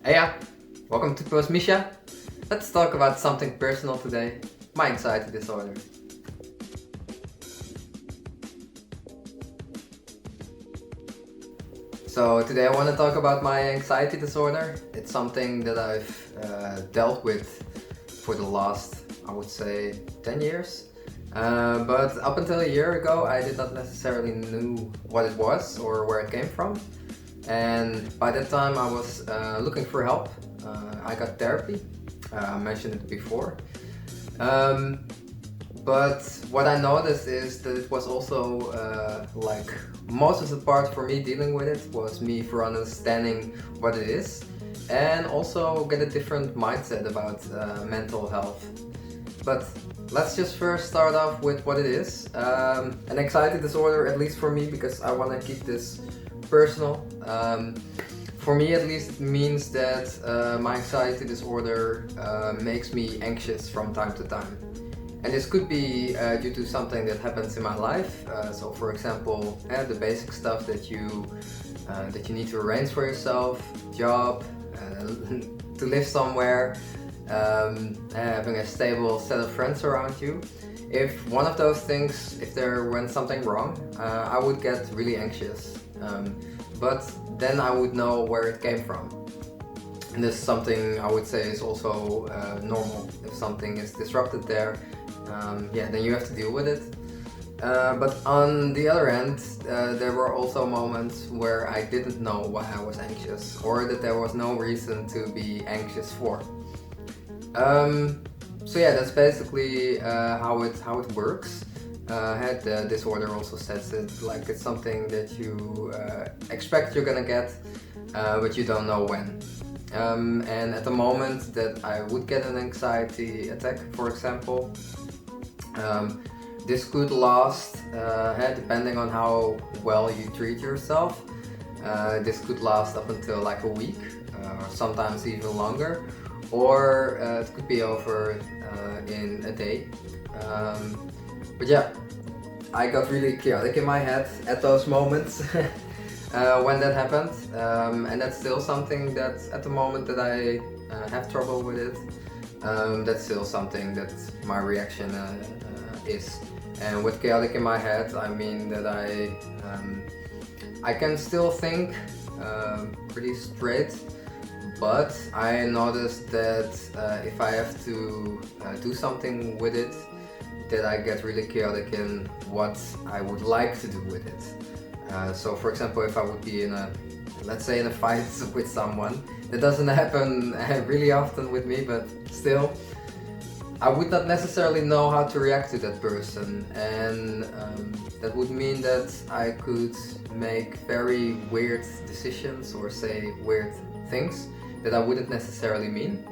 Hey, yeah, welcome to Post Mischa. Let's talk about something personal today, my anxiety disorder. So today I want to talk about my anxiety disorder. It's something that I've dealt with for the last, I would say, 10 years. But up until a year ago, I did not necessarily knew what it was or where it came from. And by that time, I was looking for help. I got therapy. I mentioned it before. But what I noticed is that it was also like most of the part for me dealing with it was me for understanding what it is and also get a different mindset about mental health. But let's just first start off with what it is. An anxiety disorder, at least for me, because I want to keep this personal. For me, at least, it means that my anxiety disorder makes me anxious from time to time. And this could be due to something that happens in my life. So, for example, the basic stuff that you need to arrange for yourself, job, to live somewhere, having a stable set of friends around you. If one of those things, if there went something wrong, I would get really anxious. But then I would know where it came from. And this is something I would say is also normal. If something is disrupted there, then you have to deal with it. But on the other hand, there were also moments where I didn't know why I was anxious or that there was no reason to be anxious for. That's basically how it works. The disorder also says it like it's something that you expect you're gonna get, but you don't know when. And at the moment that I would get an anxiety attack, for example, this could last, depending on how well you treat yourself. This could last up until like a week, sometimes even longer, or it could be over in a day. I got really chaotic in my head at those moments when that happened, and that's still something that at the moment that I have trouble with it, that's still something that my reaction is. And with chaotic in my head, I mean that I can still think pretty straight, but I noticed that if I have to do something with it, that I get really chaotic in what I would like to do with it. So for example, if I would be in a fight with someone, that doesn't happen really often with me, but still, I would not necessarily know how to react to that person, and that would mean that I could make very weird decisions or say weird things that I wouldn't necessarily mean.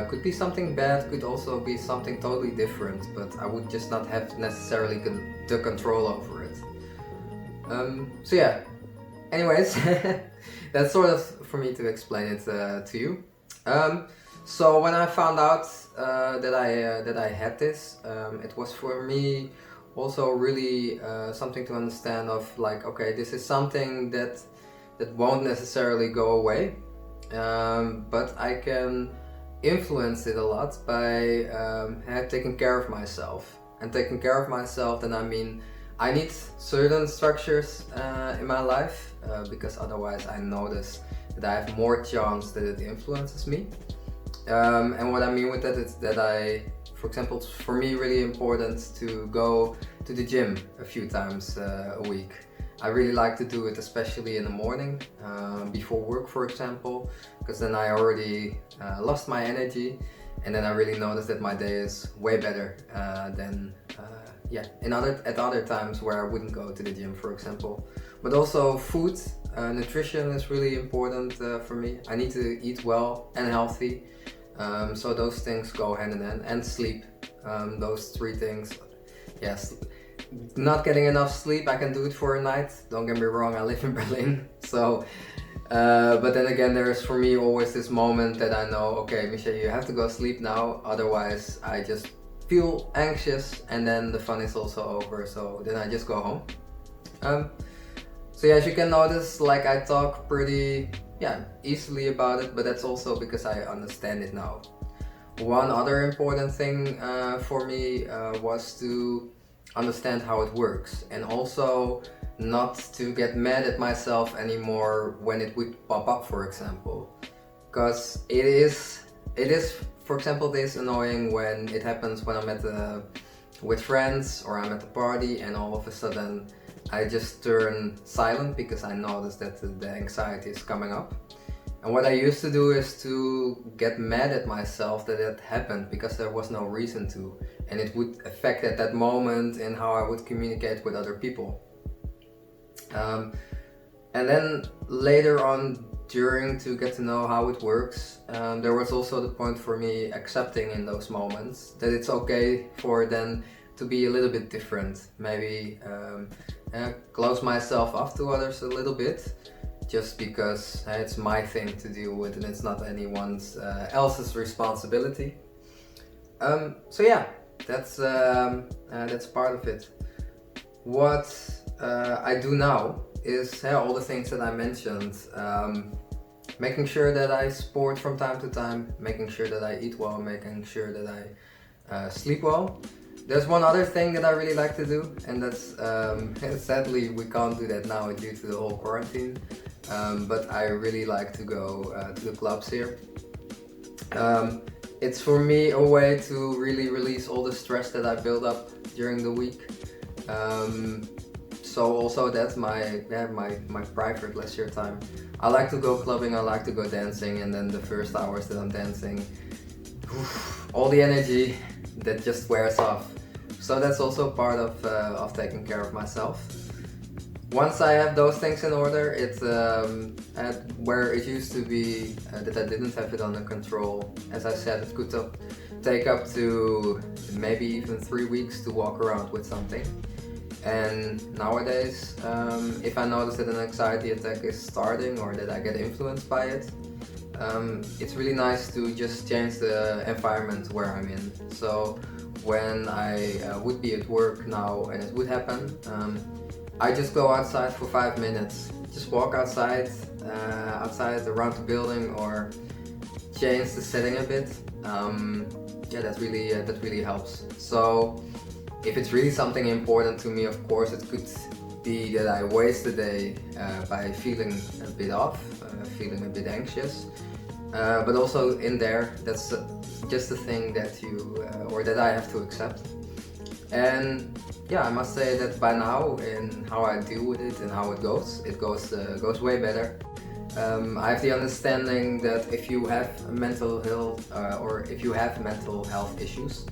Could be something bad, could also be something totally different, but I would just not have necessarily the control over it. Anyways, that's sort of for me to explain it to you. So when I found out that I had this, it was for me also really something to understand of like, okay, this is something that won't necessarily go away, but I can influence it a lot by taking care of myself. And taking care of myself, then I mean I need certain structures in my life because otherwise I notice that I have more chance that it influences me. And what I mean with that is that for example, it's for me really important to go to the gym a few times a week. I really like to do it, especially in the morning, before work, for example, because then I already lost my energy, and then I really notice that my day is way better than at other times where I wouldn't go to the gym, for example. But also food, nutrition is really important for me. I need to eat well and healthy, so those things go hand in hand, and sleep. Those three things. Yes. Not getting enough sleep, I can do it for a night. Don't get me wrong, I live in Berlin, so but then again, there's for me always this moment that I know, okay, Mischa, you have to go sleep now, otherwise I just feel anxious and then the fun is also over, so then I just go home. As you can notice, like I talk pretty yeah, easily about it, but that's also because I understand it now. One other important thing for me was to understand how it works, and also not to get mad at myself anymore when it would pop up, for example. Because it is, for example, this annoying when it happens when I'm with friends or I'm at the party and all of a sudden I just turn silent because I notice that the anxiety is coming up. And what I used to do is to get mad at myself that it happened because there was no reason to, and it would affect at that moment in how I would communicate with other people. Um, and then later on, during to get to know how it works, there was also the point for me accepting in those moments that it's okay for then to be a little bit different. Maybe close myself off to others a little bit, just because it's my thing to deal with and it's not anyone's else's responsibility. So yeah, that's part of it. What I do now is all the things that I mentioned. Making sure that I sport from time to time, making sure that I eat well, making sure that I sleep well. There's one other thing that I really like to do, and that's sadly we can't do that now due to the whole quarantine. But I really like to go to the clubs here. It's for me a way to really release all the stress that I build up during the week. So also that's my private leisure time. I like to go clubbing, I like to go dancing, and then the first hours that I'm dancing, all the energy that just wears off. So that's also part of taking care of myself. Once I have those things in order, it's where it used to be that I didn't have it under control. As I said, it could take up to maybe even 3 weeks to walk around with something. And nowadays, if I notice that an anxiety attack is starting or that I get influenced by it, it's really nice to just change the environment where I'm in. So when I would be at work now and it would happen, I just go outside for 5 minutes. Just walk outside around the building, or change the setting a bit. That really helps. So if it's really something important to me, of course, it could be that I waste the day by feeling a bit off, feeling a bit anxious. But also in there, that's just a thing that you or that I have to accept. And yeah, I must say that by now, in how I deal with it and how it goes way better. I have the understanding that if you have mental health or if you have mental health issues,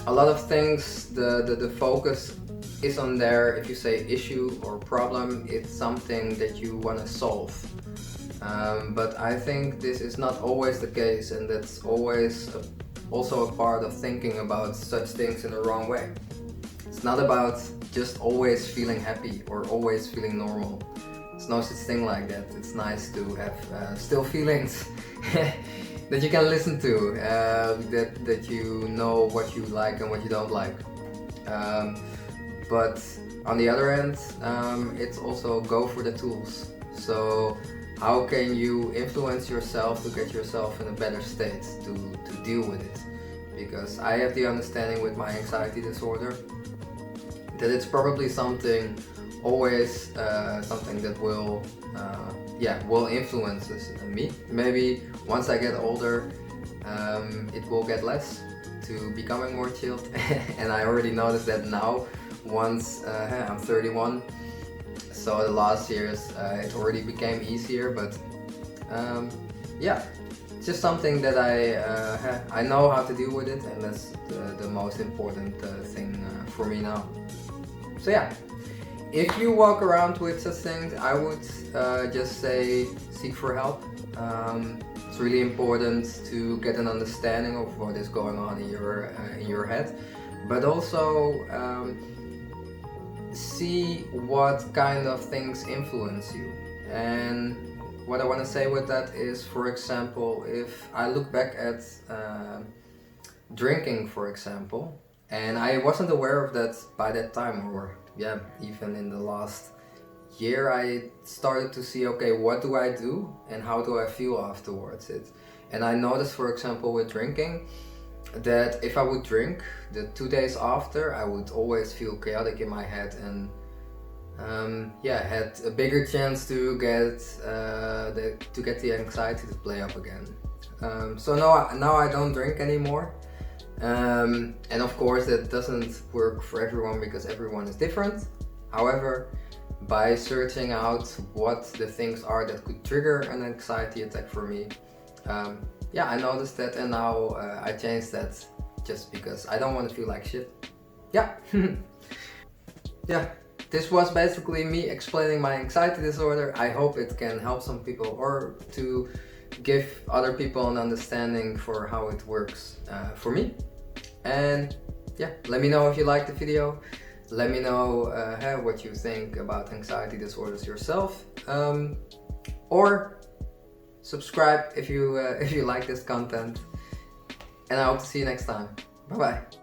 a lot of things, the focus is on there. If you say issue or problem, it's something that you want to solve. But I think this is not always the case, and that's always also a part of thinking about such things in the wrong way. It's not about just always feeling happy or always feeling normal. There's no such thing like that. It's nice to have still feelings that you can listen to, that you know what you like and what you don't like. But on the other end, it's also go for the tools. So how can you influence yourself to get yourself in a better state to deal with it? Because I have the understanding with my anxiety disorder that it's probably something that will influence me. Maybe once I get older, it will get less to becoming more chilled. And I already noticed that now. Once I'm 31, so the last years it already became easier. But it's just something that I know how to deal with it, and that's the most important thing for me now. So yeah. If you walk around with such things, I would just say seek for help. It's really important to get an understanding of what is going on in your head, but also see what kind of things influence you. And what I want to say with that is, for example, if I look back at drinking, for example, and I wasn't aware of that by that time, or even in the last year I started to see, okay, what do I do and how do I feel afterwards it. And I noticed, for example, with drinking, that if I would drink, the 2 days after, I would always feel chaotic in my head and had a bigger chance to get the anxiety to play up again. So now I don't drink anymore. And of course that doesn't work for everyone because everyone is different. However, by searching out what the things are that could trigger an anxiety attack for me, I noticed that, and now I changed that just because I don't want to feel like shit. Yeah. Yeah, this was basically me explaining my anxiety disorder. I hope it can help some people or to give other people an understanding for how it works for me. And yeah, let me know if you liked the video. Let me know what you think about anxiety disorders yourself. Or subscribe if you like this content. And I hope to see you next time. Bye bye.